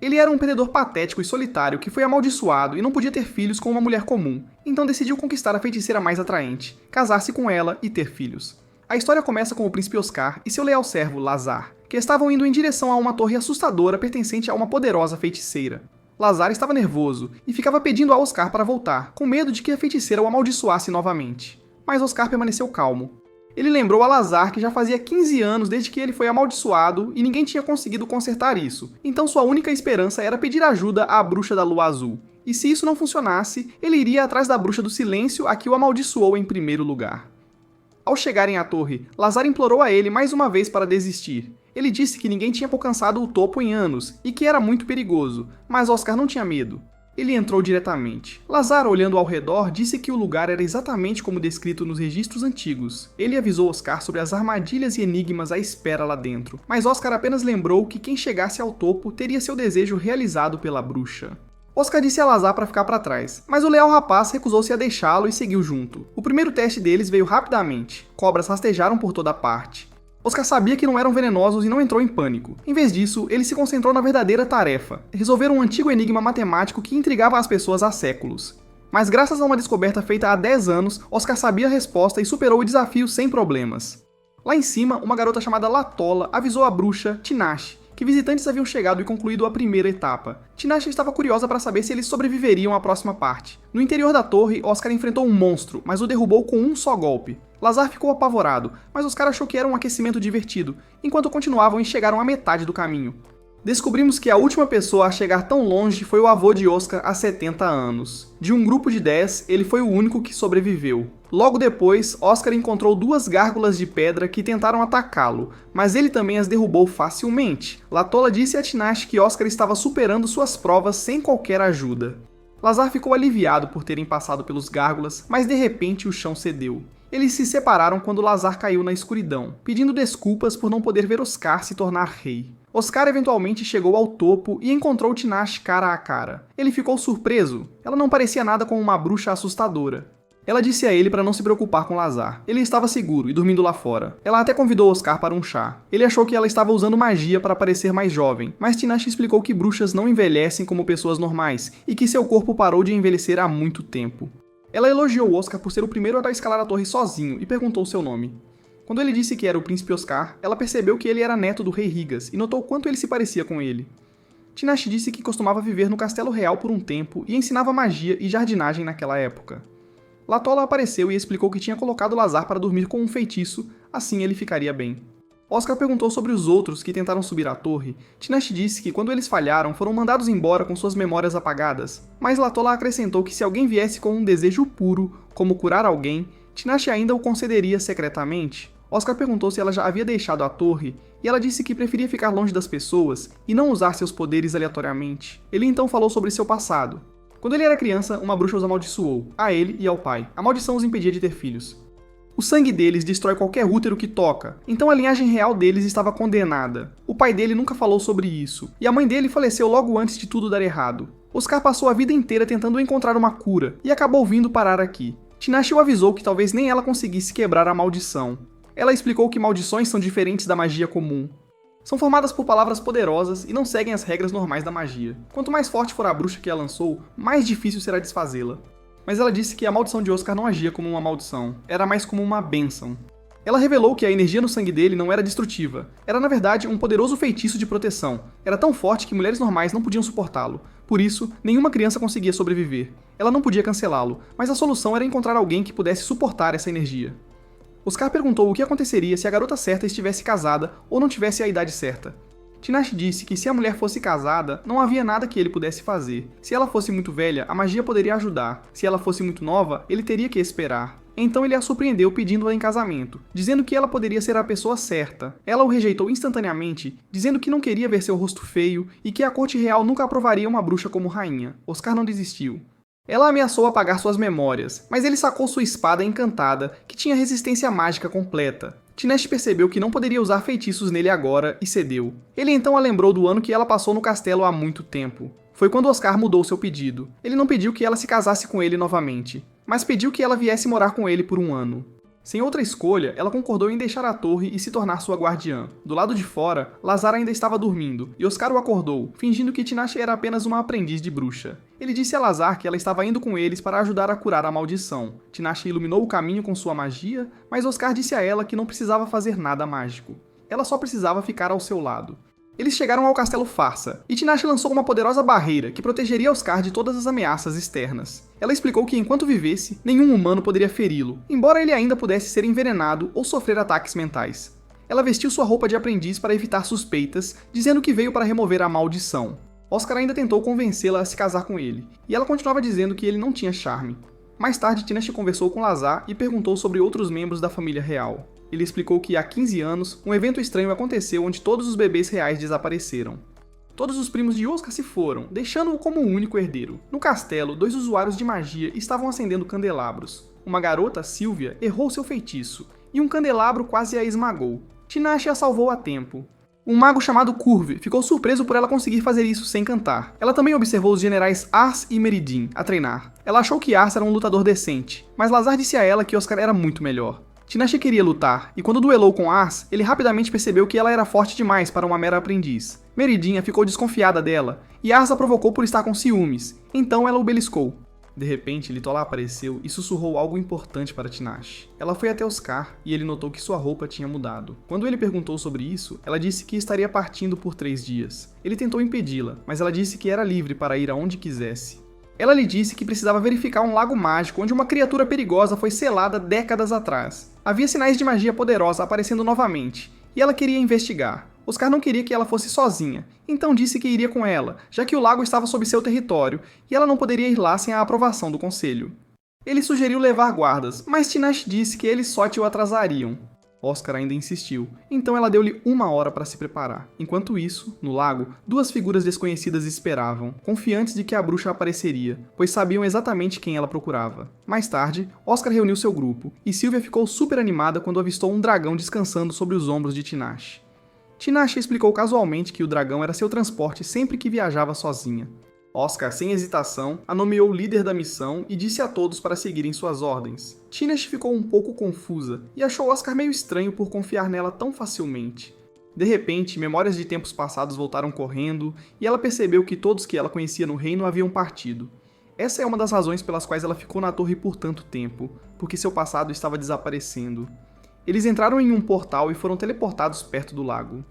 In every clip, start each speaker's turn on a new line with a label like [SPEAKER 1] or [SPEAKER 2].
[SPEAKER 1] Ele era um perdedor patético e solitário que foi amaldiçoado e não podia ter filhos com uma mulher comum, então decidiu conquistar a feiticeira mais atraente, casar-se com ela e ter filhos. A história começa com o príncipe Oscar e seu leal servo Lazar, que estavam indo em direção a uma torre assustadora pertencente a uma poderosa feiticeira. Lazar estava nervoso e ficava pedindo a Oscar para voltar, com medo de que a feiticeira o amaldiçoasse novamente. Mas Oscar permaneceu calmo. Ele lembrou a Lazar que já fazia 15 anos desde que ele foi amaldiçoado e ninguém tinha conseguido consertar isso, então sua única esperança era pedir ajuda à bruxa da lua azul. E se isso não funcionasse, ele iria atrás da bruxa do silêncio a que o amaldiçoou em primeiro lugar. Ao chegarem à torre, Lazar implorou a ele mais uma vez para desistir. Ele disse que ninguém tinha alcançado o topo em anos e que era muito perigoso, mas Oscar não tinha medo. Ele entrou diretamente. Lazar, olhando ao redor, disse que o lugar era exatamente como descrito nos registros antigos. Ele avisou Oscar sobre as armadilhas e enigmas à espera lá dentro, mas Oscar apenas lembrou que quem chegasse ao topo teria seu desejo realizado pela bruxa. Oscar disse a Lazar para ficar para trás, mas o leal rapaz recusou-se a deixá-lo e seguiu junto. O primeiro teste deles veio rapidamente. Cobras rastejaram por toda parte. Oscar sabia que não eram venenosos e não entrou em pânico. Em vez disso, ele se concentrou na verdadeira tarefa: resolver um antigo enigma matemático que intrigava as pessoas há séculos. Mas graças a uma descoberta feita há 10 anos, Oscar sabia a resposta e superou o desafio sem problemas. Lá em cima, uma garota chamada Latola avisou a bruxa Tinashe que visitantes haviam chegado e concluído a primeira etapa. Tinashe estava curiosa para saber se eles sobreviveriam à próxima parte. No interior da torre, Oscar enfrentou um monstro, mas o derrubou com um só golpe. Lazar ficou apavorado, mas Oscar achou que era um aquecimento divertido, enquanto continuavam e chegaram à metade do caminho. Descobrimos que a última pessoa a chegar tão longe foi o avô de Oscar há 70 anos. De um grupo de 10, ele foi o único que sobreviveu. Logo depois, Oscar encontrou 2 gárgulas de pedra que tentaram atacá-lo, mas ele também as derrubou facilmente. Latola disse a Tinashe que Oscar estava superando suas provas sem qualquer ajuda. Lazar ficou aliviado por terem passado pelos gárgulas, mas de repente o chão cedeu. Eles se separaram quando Lazar caiu na escuridão, pedindo desculpas por não poder ver Oscar se tornar rei. Oscar eventualmente chegou ao topo e encontrou Tinashe cara a cara. Ele ficou surpreso. Ela não parecia nada como uma bruxa assustadora. Ela disse a ele para não se preocupar com Lazar. Ele estava seguro e dormindo lá fora. Ela até convidou Oscar para um chá. Ele achou que ela estava usando magia para parecer mais jovem, mas Tinashe explicou que bruxas não envelhecem como pessoas normais e que seu corpo parou de envelhecer há muito tempo. Ela elogiou Oscar por ser o primeiro a escalar a torre sozinho e perguntou seu nome. Quando ele disse que era o príncipe Oscar, ela percebeu que ele era neto do rei Rigas e notou quanto ele se parecia com ele. Tinashe disse que costumava viver no castelo real por um tempo e ensinava magia e jardinagem naquela época. Latola apareceu e explicou que tinha colocado Lazar para dormir com um feitiço, assim ele ficaria bem. Oscar perguntou sobre os outros que tentaram subir à torre. Tinashe disse que quando eles falharam foram mandados embora com suas memórias apagadas, mas Latola acrescentou que se alguém viesse com um desejo puro, como curar alguém, Tinashe ainda o concederia secretamente. Oscar perguntou se ela já havia deixado a torre, e ela disse que preferia ficar longe das pessoas e não usar seus poderes aleatoriamente. Ele então falou sobre seu passado. Quando ele era criança, uma bruxa os amaldiçoou, a ele e ao pai. A maldição os impedia de ter filhos. O sangue deles destrói qualquer útero que toca, então a linhagem real deles estava condenada. O pai dele nunca falou sobre isso, e a mãe dele faleceu logo antes de tudo dar errado. Oscar passou a vida inteira tentando encontrar uma cura, e acabou vindo parar aqui. Tinashe o avisou que talvez nem ela conseguisse quebrar a maldição. Ela explicou que maldições são diferentes da magia comum. São formadas por palavras poderosas e não seguem as regras normais da magia. Quanto mais forte for a bruxa que a lançou, mais difícil será desfazê-la. Mas ela disse que a maldição de Oscar não agia como uma maldição, era mais como uma bênção. Ela revelou que a energia no sangue dele não era destrutiva, era na verdade um poderoso feitiço de proteção. Era tão forte que mulheres normais não podiam suportá-lo, por isso, nenhuma criança conseguia sobreviver. Ela não podia cancelá-lo, mas a solução era encontrar alguém que pudesse suportar essa energia. Oscar perguntou o que aconteceria se a garota certa estivesse casada ou não tivesse a idade certa. Tinashe disse que se a mulher fosse casada, não havia nada que ele pudesse fazer. Se ela fosse muito velha, a magia poderia ajudar. Se ela fosse muito nova, ele teria que esperar. Então ele a surpreendeu pedindo-a em casamento, dizendo que ela poderia ser a pessoa certa. Ela o rejeitou instantaneamente, dizendo que não queria ver seu rosto feio e que a corte real nunca aprovaria uma bruxa como rainha. Oscar não desistiu. Ela ameaçou apagar suas memórias, mas ele sacou sua espada encantada, que tinha resistência mágica completa. Tinashe percebeu que não poderia usar feitiços nele agora e cedeu. Ele então a lembrou do ano que ela passou no castelo há muito tempo. Foi quando Oscar mudou seu pedido. Ele não pediu que ela se casasse com ele novamente, mas pediu que ela viesse morar com ele por um ano. Sem outra escolha, ela concordou em deixar a torre e se tornar sua guardiã. Do lado de fora, Lazar ainda estava dormindo, e Oscar o acordou, fingindo que Tinashe era apenas uma aprendiz de bruxa. Ele disse a Lazar que ela estava indo com eles para ajudar a curar a maldição. Tinashe iluminou o caminho com sua magia, mas Oscar disse a ela que não precisava fazer nada mágico. Ela só precisava ficar ao seu lado. Eles chegaram ao Castelo Farsa, e Tinashe lançou uma poderosa barreira que protegeria Oscar de todas as ameaças externas. Ela explicou que enquanto vivesse, nenhum humano poderia feri-lo, embora ele ainda pudesse ser envenenado ou sofrer ataques mentais. Ela vestiu sua roupa de aprendiz para evitar suspeitas, dizendo que veio para remover a maldição. Oscar ainda tentou convencê-la a se casar com ele, e ela continuava dizendo que ele não tinha charme. Mais tarde, Tinashe conversou com Lazar e perguntou sobre outros membros da família real. Ele explicou que há 15 anos, um evento estranho aconteceu onde todos os bebês reais desapareceram. Todos os primos de Oscar se foram, deixando-o como o único herdeiro. No castelo, 2 usuários de magia estavam acendendo candelabros. Uma garota, Sylvia, errou seu feitiço, e um candelabro quase a esmagou. Tinashe a salvou a tempo. Um mago chamado Curve ficou surpreso por ela conseguir fazer isso sem cantar. Ela também observou os generais Ars e Meridin a treinar. Ela achou que Ars era um lutador decente, mas Lazar disse a ela que Oscar era muito melhor. Tinashe queria lutar, e quando duelou com Ars, ele rapidamente percebeu que ela era forte demais para uma mera aprendiz. Meridinha ficou desconfiada dela, e Ars a provocou por estar com ciúmes, então ela o beliscou. De repente, Litola apareceu e sussurrou algo importante para Tinashe. Ela foi até Oscar, e ele notou que sua roupa tinha mudado. Quando ele perguntou sobre isso, ela disse que estaria partindo por 3 dias. Ele tentou impedi-la, mas ela disse que era livre para ir aonde quisesse. Ela lhe disse que precisava verificar um lago mágico onde uma criatura perigosa foi selada décadas atrás. Havia sinais de magia poderosa aparecendo novamente, e ela queria investigar. Oscar não queria que ela fosse sozinha, então disse que iria com ela, já que o lago estava sob seu território, e ela não poderia ir lá sem a aprovação do conselho. Ele sugeriu levar guardas, mas Tinashe disse que eles só o atrasariam. Oscar ainda insistiu, então ela deu-lhe 1 hora para se preparar. Enquanto isso, no lago, 2 figuras desconhecidas esperavam, confiantes de que a bruxa apareceria, pois sabiam exatamente quem ela procurava. Mais tarde, Oscar reuniu seu grupo, e Sylvia ficou super animada quando avistou um dragão descansando sobre os ombros de Tinashe. Tinashe explicou casualmente que o dragão era seu transporte sempre que viajava sozinha. Oscar, sem hesitação, a nomeou líder da missão e disse a todos para seguirem suas ordens. Tinashe ficou um pouco confusa e achou Oscar meio estranho por confiar nela tão facilmente. De repente, memórias de tempos passados voltaram correndo e ela percebeu que todos que ela conhecia no reino haviam partido. Essa é uma das razões pelas quais ela ficou na torre por tanto tempo, porque seu passado estava desaparecendo. Eles entraram em um portal e foram teleportados perto do lago.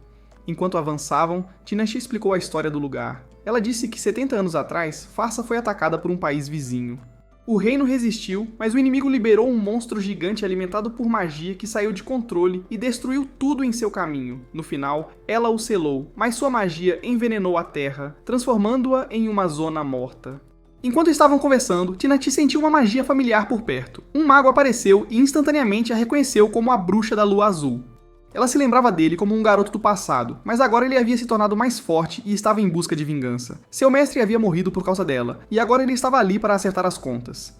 [SPEAKER 1] Enquanto avançavam, Tinashe explicou a história do lugar. Ela disse que 70 anos atrás, Farsa foi atacada por um país vizinho. O reino resistiu, mas o inimigo liberou um monstro gigante alimentado por magia que saiu de controle e destruiu tudo em seu caminho. No final, ela o selou, mas sua magia envenenou a terra, transformando-a em uma zona morta. Enquanto estavam conversando, Tinashe sentiu uma magia familiar por perto. Um mago apareceu e instantaneamente a reconheceu como a bruxa da lua azul. Ela se lembrava dele como um garoto do passado, mas agora ele havia se tornado mais forte e estava em busca de vingança. Seu mestre havia morrido por causa dela, e agora ele estava ali para acertar as contas.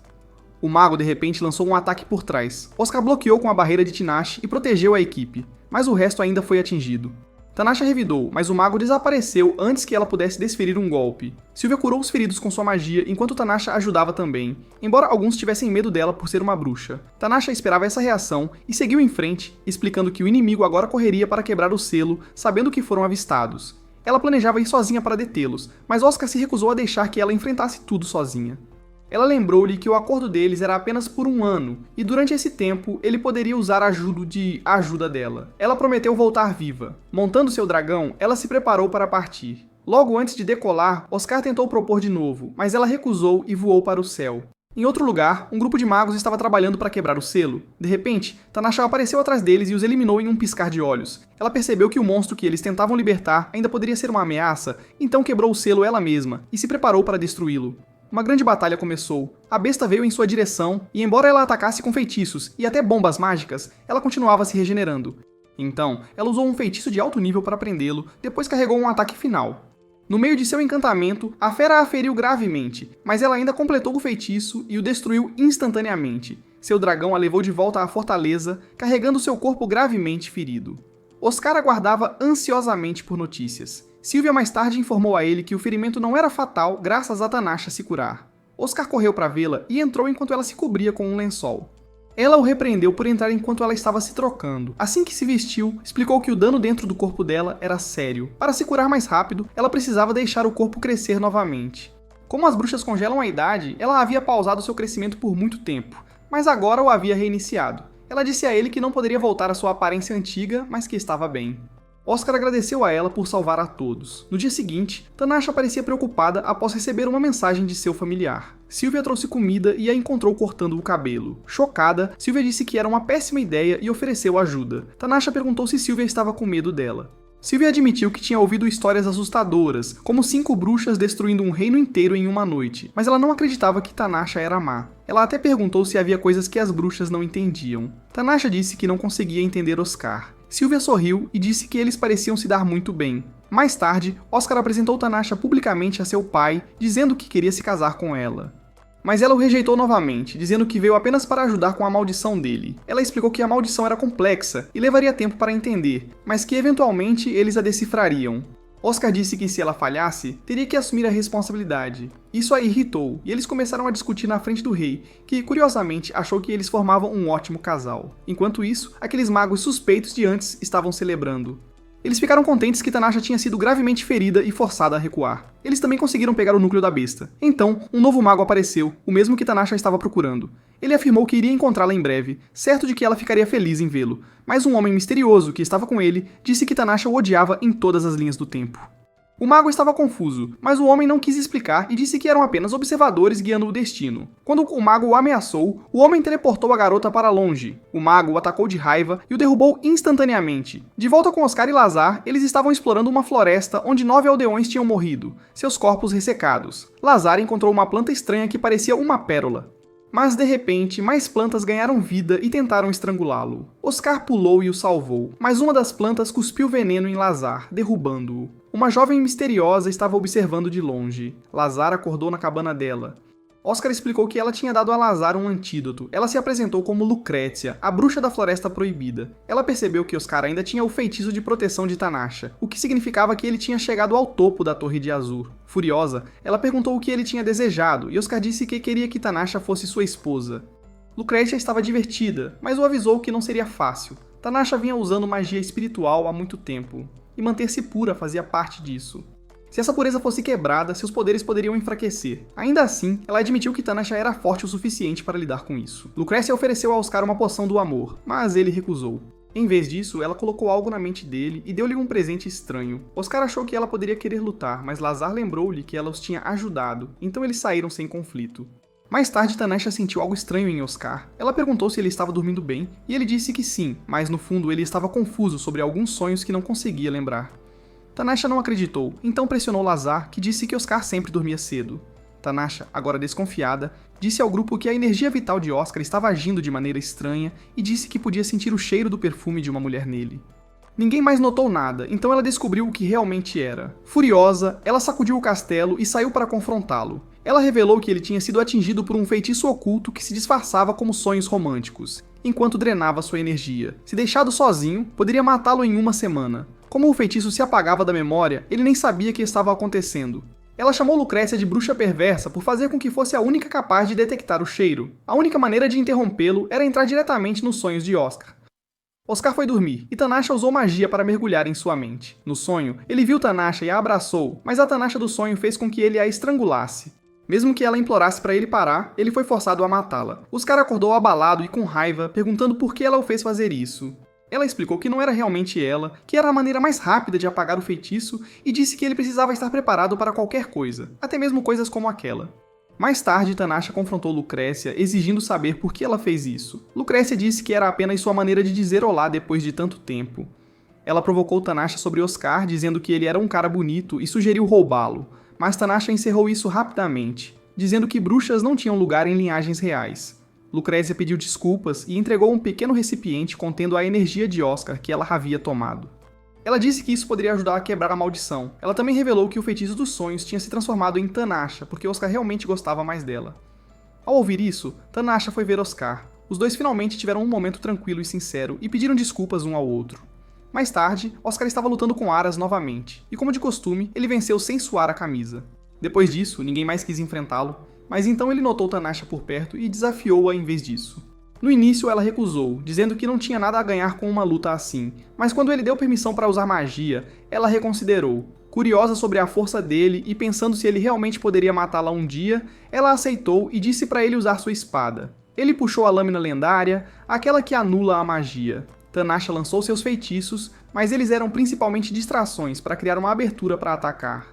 [SPEAKER 1] O mago de repente lançou um ataque por trás. Oscar bloqueou com a barreira de Tinashe e protegeu a equipe, mas o resto ainda foi atingido. Tanasha revidou, mas o mago desapareceu antes que ela pudesse desferir um golpe. Sylvia curou os feridos com sua magia enquanto Tanasha ajudava também, embora alguns tivessem medo dela por ser uma bruxa. Tanasha esperava essa reação e seguiu em frente, explicando que o inimigo agora correria para quebrar o selo, sabendo que foram avistados. Ela planejava ir sozinha para detê-los, mas Oscar se recusou a deixar que ela enfrentasse tudo sozinha. Ela lembrou-lhe que o acordo deles era apenas por 1 ano, e durante esse tempo ele poderia usar a ajuda dela. Ela prometeu voltar viva. Montando seu dragão, ela se preparou para partir. Logo antes de decolar, Oscar tentou propor de novo, mas ela recusou e voou para o céu. Em outro lugar, um grupo de magos estava trabalhando para quebrar o selo. De repente, Tanasha apareceu atrás deles e os eliminou em um piscar de olhos. Ela percebeu que o monstro que eles tentavam libertar ainda poderia ser uma ameaça, então quebrou o selo ela mesma e se preparou para destruí-lo. Uma grande batalha começou. A besta veio em sua direção, e embora ela atacasse com feitiços e até bombas mágicas, ela continuava se regenerando. Então, ela usou um feitiço de alto nível para prendê-lo, depois carregou um ataque final. No meio de seu encantamento, a fera a feriu gravemente, mas ela ainda completou o feitiço e o destruiu instantaneamente. Seu dragão a levou de volta à fortaleza, carregando seu corpo gravemente ferido. Oscar aguardava ansiosamente por notícias. Sylvia mais tarde informou a ele que o ferimento não era fatal graças a Tanasha se curar. Oscar correu para vê-la e entrou enquanto ela se cobria com um lençol. Ela o repreendeu por entrar enquanto ela estava se trocando. Assim que se vestiu, explicou que o dano dentro do corpo dela era sério. Para se curar mais rápido, ela precisava deixar o corpo crescer novamente. Como as bruxas congelam a idade, ela havia pausado seu crescimento por muito tempo, mas agora o havia reiniciado. Ela disse a ele que não poderia voltar à sua aparência antiga, mas que estava bem. Oscar agradeceu a ela por salvar a todos. No dia seguinte, Tanasha parecia preocupada após receber uma mensagem de seu familiar. Sylvia trouxe comida e a encontrou cortando o cabelo. Chocada, Sylvia disse que era uma péssima ideia e ofereceu ajuda. Tanasha perguntou se Sylvia estava com medo dela. Sylvia admitiu que tinha ouvido histórias assustadoras, como 5 bruxas destruindo um reino inteiro em uma noite, mas ela não acreditava que Tanasha era má. Ela até perguntou se havia coisas que as bruxas não entendiam. Tanasha disse que não conseguia entender Oscar. Sylvia sorriu e disse que eles pareciam se dar muito bem. Mais tarde, Oscar apresentou Tanasha publicamente a seu pai, dizendo que queria se casar com ela. Mas ela o rejeitou novamente, dizendo que veio apenas para ajudar com a maldição dele. Ela explicou que a maldição era complexa e levaria tempo para entender, mas que eventualmente eles a decifrariam. Oscar disse que se ela falhasse, teria que assumir a responsabilidade. Isso a irritou, e eles começaram a discutir na frente do rei, que curiosamente achou que eles formavam um ótimo casal. Enquanto isso, aqueles magos suspeitos de antes estavam celebrando. Eles ficaram contentes que Tanasha tinha sido gravemente ferida e forçada a recuar. Eles também conseguiram pegar o núcleo da besta. Então, um novo mago apareceu, o mesmo que Tanasha estava procurando. Ele afirmou que iria encontrá-la em breve, certo de que ela ficaria feliz em vê-lo, mas um homem misterioso que estava com ele disse que Tanasha o odiava em todas as linhas do tempo. O mago estava confuso, mas o homem não quis explicar e disse que eram apenas observadores guiando o destino. Quando o mago o ameaçou, o homem teleportou a garota para longe. O mago o atacou de raiva e o derrubou instantaneamente. De volta com Oscar e Lazar, eles estavam explorando uma floresta onde 9 aldeões tinham morrido, seus corpos ressecados. Lazar encontrou uma planta estranha que parecia uma pérola. Mas de repente, mais plantas ganharam vida e tentaram estrangulá-lo. Oscar pulou e o salvou, mas uma das plantas cuspiu veneno em Lazar, derrubando-o. Uma jovem misteriosa estava observando de longe. Lazar acordou na cabana dela. Oscar explicou que ela tinha dado a Lazar um antídoto. Ela se apresentou como Lucrécia, a bruxa da Floresta Proibida. Ela percebeu que Oscar ainda tinha o feitiço de proteção de Tanasha, o que significava que ele tinha chegado ao topo da Torre de Azur. Furiosa, ela perguntou o que ele tinha desejado, e Oscar disse que queria que Tanasha fosse sua esposa. Lucrécia estava divertida, mas o avisou que não seria fácil. Tanasha vinha usando magia espiritual há muito tempo, e manter-se pura fazia parte disso. Se essa pureza fosse quebrada, seus poderes poderiam enfraquecer. Ainda assim, ela admitiu que Tanasha era forte o suficiente para lidar com isso. Lucrécia ofereceu a Oscar uma poção do amor, mas ele recusou. Em vez disso, ela colocou algo na mente dele e deu-lhe um presente estranho. Oscar achou que ela poderia querer lutar, mas Lazar lembrou-lhe que ela os tinha ajudado, então eles saíram sem conflito. Mais tarde, Tanasha sentiu algo estranho em Oscar. Ela perguntou se ele estava dormindo bem, e ele disse que sim, mas no fundo ele estava confuso sobre alguns sonhos que não conseguia lembrar. Tanasha não acreditou, então pressionou Lazar, que disse que Oscar sempre dormia cedo. Tanasha, agora desconfiada, disse ao grupo que a energia vital de Oscar estava agindo de maneira estranha e disse que podia sentir o cheiro do perfume de uma mulher nele. Ninguém mais notou nada, então ela descobriu o que realmente era. Furiosa, ela sacudiu o castelo e saiu para confrontá-lo. Ela revelou que ele tinha sido atingido por um feitiço oculto que se disfarçava como sonhos românticos, enquanto drenava sua energia. Se deixado sozinho, poderia matá-lo em uma semana. Como o feitiço se apagava da memória, ele nem sabia que estava acontecendo. Ela chamou Lucrécia de bruxa perversa por fazer com que fosse a única capaz de detectar o cheiro. A única maneira de interrompê-lo era entrar diretamente nos sonhos de Oscar. Oscar foi dormir, e Tanasha usou magia para mergulhar em sua mente. No sonho, ele viu Tanasha e a abraçou, mas a Tanasha do sonho fez com que ele a estrangulasse. Mesmo que ela implorasse para ele parar, ele foi forçado a matá-la. Oscar acordou abalado e com raiva, perguntando por que ela o fez fazer isso. Ela explicou que não era realmente ela, que era a maneira mais rápida de apagar o feitiço e disse que ele precisava estar preparado para qualquer coisa, até mesmo coisas como aquela. Mais tarde, Tanasha confrontou Lucrécia, exigindo saber por que ela fez isso. Lucrécia disse que era apenas sua maneira de dizer olá depois de tanto tempo. Ela provocou Tanasha sobre Oscar, dizendo que ele era um cara bonito e sugeriu roubá-lo, mas Tanasha encerrou isso rapidamente, dizendo que bruxas não tinham lugar em linhagens reais. Lucrécia pediu desculpas e entregou um pequeno recipiente contendo a energia de Oscar que ela havia tomado. Ela disse que isso poderia ajudar a quebrar a maldição. Ela também revelou que o feitiço dos sonhos tinha se transformado em Tanasha, porque Oscar realmente gostava mais dela. Ao ouvir isso, Tanasha foi ver Oscar. Os dois finalmente tiveram um momento tranquilo e sincero e pediram desculpas um ao outro. Mais tarde, Oscar estava lutando com Aras novamente, e como de costume, ele venceu sem suar a camisa. Depois disso, ninguém mais quis enfrentá-lo, mas então ele notou Tanasha por perto e desafiou-a em vez disso. No início ela recusou, dizendo que não tinha nada a ganhar com uma luta assim, mas quando ele deu permissão para usar magia, ela reconsiderou. Curiosa sobre a força dele e pensando se ele realmente poderia matá-la um dia, ela aceitou e disse para ele usar sua espada. Ele puxou a lâmina lendária, aquela que anula a magia. Tanasha lançou seus feitiços, mas eles eram principalmente distrações para criar uma abertura para atacar.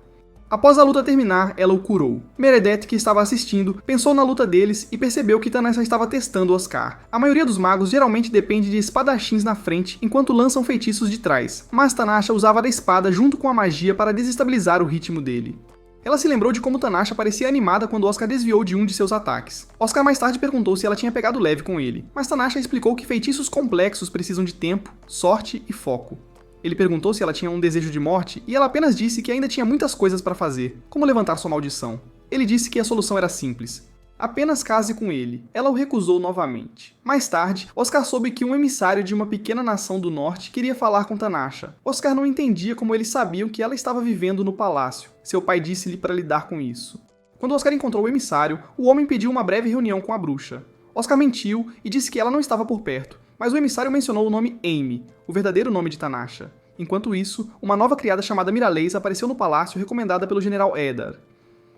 [SPEAKER 1] Após a luta terminar, ela o curou. Meredith, que estava assistindo, pensou na luta deles e percebeu que Tanasha estava testando Oscar. A maioria dos magos geralmente depende de espadachins na frente enquanto lançam feitiços de trás, mas Tanasha usava da espada junto com a magia para desestabilizar o ritmo dele. Ela se lembrou de como Tanasha parecia animada quando Oscar desviou de um de seus ataques. Oscar mais tarde perguntou se ela tinha pegado leve com ele, mas Tanasha explicou que feitiços complexos precisam de tempo, sorte e foco. Ele perguntou se ela tinha um desejo de morte e ela apenas disse que ainda tinha muitas coisas para fazer, como levantar sua maldição. Ele disse que a solução era simples. Apenas case com ele. Ela o recusou novamente. Mais tarde, Oscar soube que um emissário de uma pequena nação do norte queria falar com Tanasha. Oscar não entendia como eles sabiam que ela estava vivendo no palácio. Seu pai disse-lhe para lidar com isso. Quando Oscar encontrou o emissário, o homem pediu uma breve reunião com a bruxa. Oscar mentiu e disse que ela não estava por perto, mas o emissário mencionou o nome Amy, o verdadeiro nome de Tanasha. Enquanto isso, uma nova criada chamada Miralês apareceu no palácio recomendada pelo general Eddar.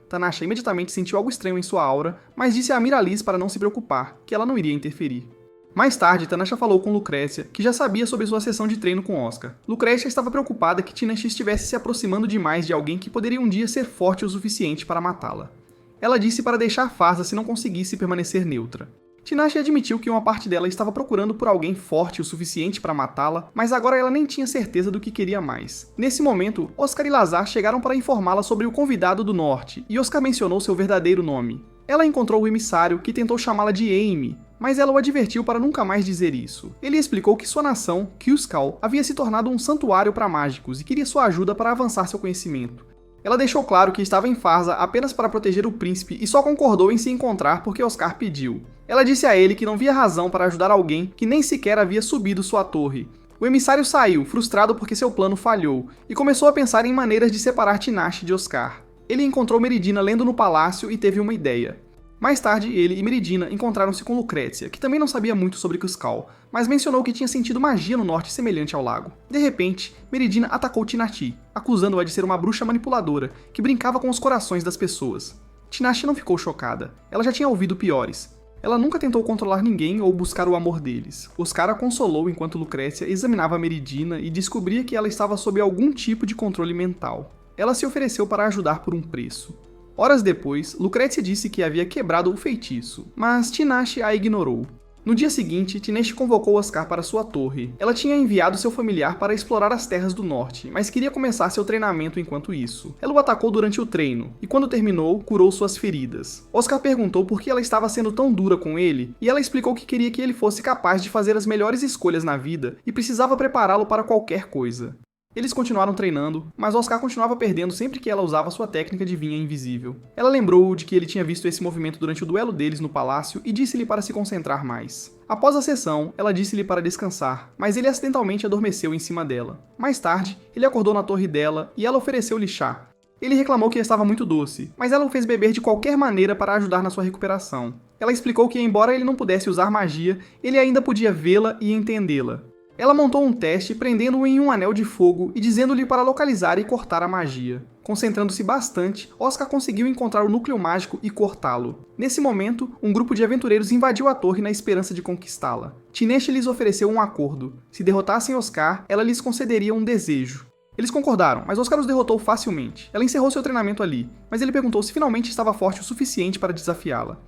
[SPEAKER 1] Tanasha imediatamente sentiu algo estranho em sua aura, mas disse a Miralês para não se preocupar, que ela não iria interferir. Mais tarde, Tanasha falou com Lucrécia, que já sabia sobre sua sessão de treino com Oscar. Lucrécia estava preocupada que Tinashe estivesse se aproximando demais de alguém que poderia um dia ser forte o suficiente para matá-la. Ela disse para deixar Fasa se não conseguisse permanecer neutra. Tinashe admitiu que uma parte dela estava procurando por alguém forte o suficiente para matá-la, mas agora ela nem tinha certeza do que queria mais. Nesse momento, Oscar e Lazar chegaram para informá-la sobre o convidado do norte, e Oscar mencionou seu verdadeiro nome. Ela encontrou o emissário, que tentou chamá-la de Amy, mas ela o advertiu para nunca mais dizer isso. Ele explicou que sua nação, Kuzcal, havia se tornado um santuário para mágicos e queria sua ajuda para avançar seu conhecimento. Ela deixou claro que estava em Farsa apenas para proteger o príncipe e só concordou em se encontrar porque Oscar pediu. Ela disse a ele que não via razão para ajudar alguém que nem sequer havia subido sua torre. O emissário saiu, frustrado porque seu plano falhou, e começou a pensar em maneiras de separar Tinashe de Oscar. Ele encontrou Meridina lendo no palácio e teve uma ideia. Mais tarde, ele e Meridina encontraram-se com Lucrécia, que também não sabia muito sobre Kuzcal, mas mencionou que tinha sentido magia no norte semelhante ao lago. De repente, Meridina atacou Tinashe, acusando-a de ser uma bruxa manipuladora, que brincava com os corações das pessoas. Tinashe não ficou chocada, ela já tinha ouvido piores. Ela nunca tentou controlar ninguém ou buscar o amor deles. Oscar a consolou enquanto Lucrécia examinava Meridina e descobria que ela estava sob algum tipo de controle mental. Ela se ofereceu para ajudar por um preço. Horas depois, Lucrécia disse que havia quebrado o feitiço, mas Tinashe a ignorou. No dia seguinte, Tinashe convocou Oscar para sua torre. Ela tinha enviado seu familiar para explorar as terras do norte, mas queria começar seu treinamento enquanto isso. Ela o atacou durante o treino, e quando terminou, curou suas feridas. Oscar perguntou por que ela estava sendo tão dura com ele, e ela explicou que queria que ele fosse capaz de fazer as melhores escolhas na vida e precisava prepará-lo para qualquer coisa. Eles continuaram treinando, mas Oscar continuava perdendo sempre que ela usava sua técnica de vinha invisível. Ela lembrou de que ele tinha visto esse movimento durante o duelo deles no palácio e disse-lhe para se concentrar mais. Após a sessão, ela disse-lhe para descansar, mas ele acidentalmente adormeceu em cima dela. Mais tarde, ele acordou na torre dela e ela ofereceu-lhe chá. Ele reclamou que estava muito doce, mas ela o fez beber de qualquer maneira para ajudar na sua recuperação. Ela explicou que, embora ele não pudesse usar magia, ele ainda podia vê-la e entendê-la. Ela montou um teste prendendo-o em um anel de fogo e dizendo-lhe para localizar e cortar a magia. Concentrando-se bastante, Oscar conseguiu encontrar o núcleo mágico e cortá-lo. Nesse momento, um grupo de aventureiros invadiu a torre na esperança de conquistá-la. Tinashe lhes ofereceu um acordo. Se derrotassem Oscar, ela lhes concederia um desejo. Eles concordaram, mas Oscar os derrotou facilmente. Ela encerrou seu treinamento ali, mas ele perguntou se finalmente estava forte o suficiente para desafiá-la.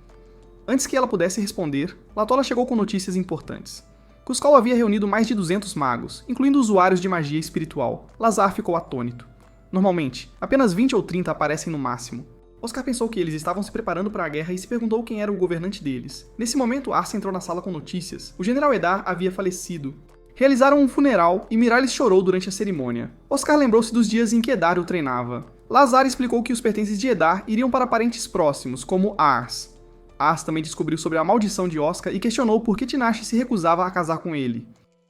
[SPEAKER 1] Antes que ela pudesse responder, Latola chegou com notícias importantes. Kuzcal havia reunido mais de 200 magos, incluindo usuários de magia espiritual. Lazar ficou atônito. Normalmente, apenas 20 ou 30 aparecem no máximo. Oscar pensou que eles estavam se preparando para a guerra e se perguntou quem era o governante deles. Nesse momento, Arce entrou na sala com notícias. O general Eddar havia falecido. Realizaram um funeral e Miralles chorou durante a cerimônia. Oscar lembrou-se dos dias em que Eddar o treinava. Lazar explicou que os pertences de Eddar iriam para parentes próximos, como Ars. Ars também descobriu sobre a maldição de Oscar e questionou por que Tinashe se recusava a casar com ele.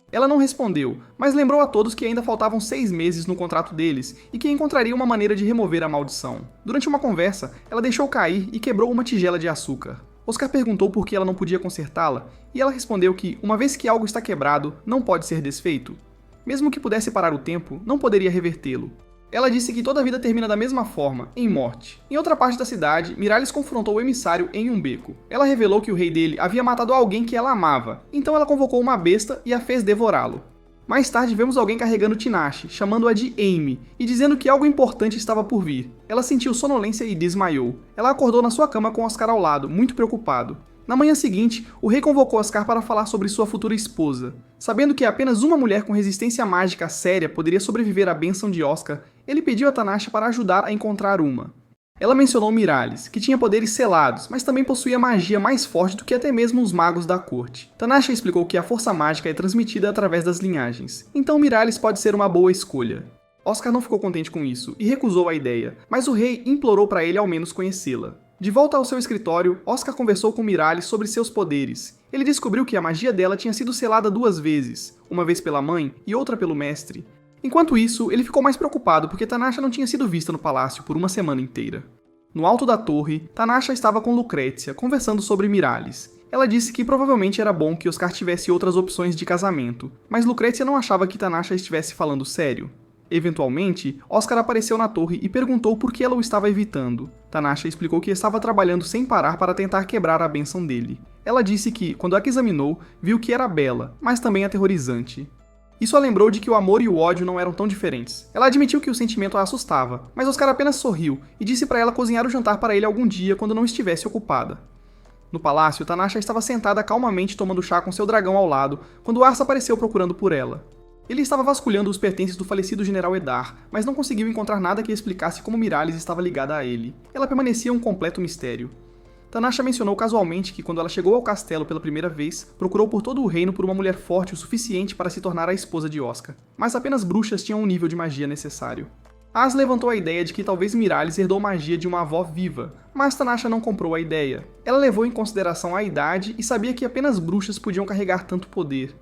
[SPEAKER 1] Ela não respondeu, mas lembrou a todos que ainda faltavam 6 meses no contrato deles e que encontraria uma maneira de remover a maldição. Durante uma conversa, ela deixou cair e quebrou uma tigela de açúcar. Oscar perguntou por que ela não podia consertá-la, e ela respondeu que, uma vez que algo está quebrado, não pode ser desfeito. Mesmo que pudesse parar o tempo, não poderia revertê-lo. Ela disse que toda vida termina da mesma forma, em morte. Em outra parte da cidade, Mirális confrontou o emissário em um beco. Ela revelou que o rei dele havia matado alguém que ela amava, então ela convocou uma besta e a fez devorá-lo. Mais tarde vemos alguém carregando Tinashe, chamando-a de Amy, e dizendo que algo importante estava por vir. Ela sentiu sonolência e desmaiou. Ela acordou na sua cama com Oscar ao lado, muito preocupado. Na manhã seguinte, o rei convocou Oscar para falar sobre sua futura esposa. Sabendo que apenas uma mulher com resistência mágica séria poderia sobreviver à bênção de Oscar, ele pediu a Tanasha para ajudar a encontrar uma. Ela mencionou Mirális, que tinha poderes selados, mas também possuía magia mais forte do que até mesmo os magos da corte. Tanasha explicou que a força mágica é transmitida através das linhagens, então Mirális pode ser uma boa escolha. Oscar não ficou contente com isso e recusou a ideia, mas o rei implorou para ele ao menos conhecê-la. De volta ao seu escritório, Oscar conversou com Mirális sobre seus poderes. Ele descobriu que a magia dela tinha sido selada 2 vezes, uma vez pela mãe e outra pelo mestre. Enquanto isso, ele ficou mais preocupado porque Tanasha não tinha sido vista no palácio por uma semana inteira. No alto da torre, Tanasha estava com Lucrécia, conversando sobre Mirális. Ela disse que provavelmente era bom que Oscar tivesse outras opções de casamento, mas Lucrécia não achava que Tanasha estivesse falando sério. Eventualmente, Oscar apareceu na torre e perguntou por que ela o estava evitando. Tanasha explicou que estava trabalhando sem parar para tentar quebrar a bênção dele. Ela disse que, quando a examinou, viu que era bela, mas também aterrorizante. Isso a lembrou de que o amor e o ódio não eram tão diferentes. Ela admitiu que o sentimento a assustava, mas Oscar apenas sorriu e disse para ela cozinhar o jantar para ele algum dia quando não estivesse ocupada. No palácio, Tanasha estava sentada calmamente tomando chá com seu dragão ao lado, quando Arsa apareceu procurando por ela. Ele estava vasculhando os pertences do falecido general Edar, mas não conseguiu encontrar nada que explicasse como Mirális estava ligada a ele. Ela permanecia um completo mistério. Tanasha mencionou casualmente que quando ela chegou ao castelo pela primeira vez, procurou por todo o reino por uma mulher forte o suficiente para se tornar a esposa de Oscar, mas apenas bruxas tinham o nível de magia necessário. As levantou a ideia de que talvez Mirális herdou magia de uma avó viva, mas Tanasha não comprou a ideia. Ela levou em consideração a idade e sabia que apenas bruxas podiam carregar tanto poder.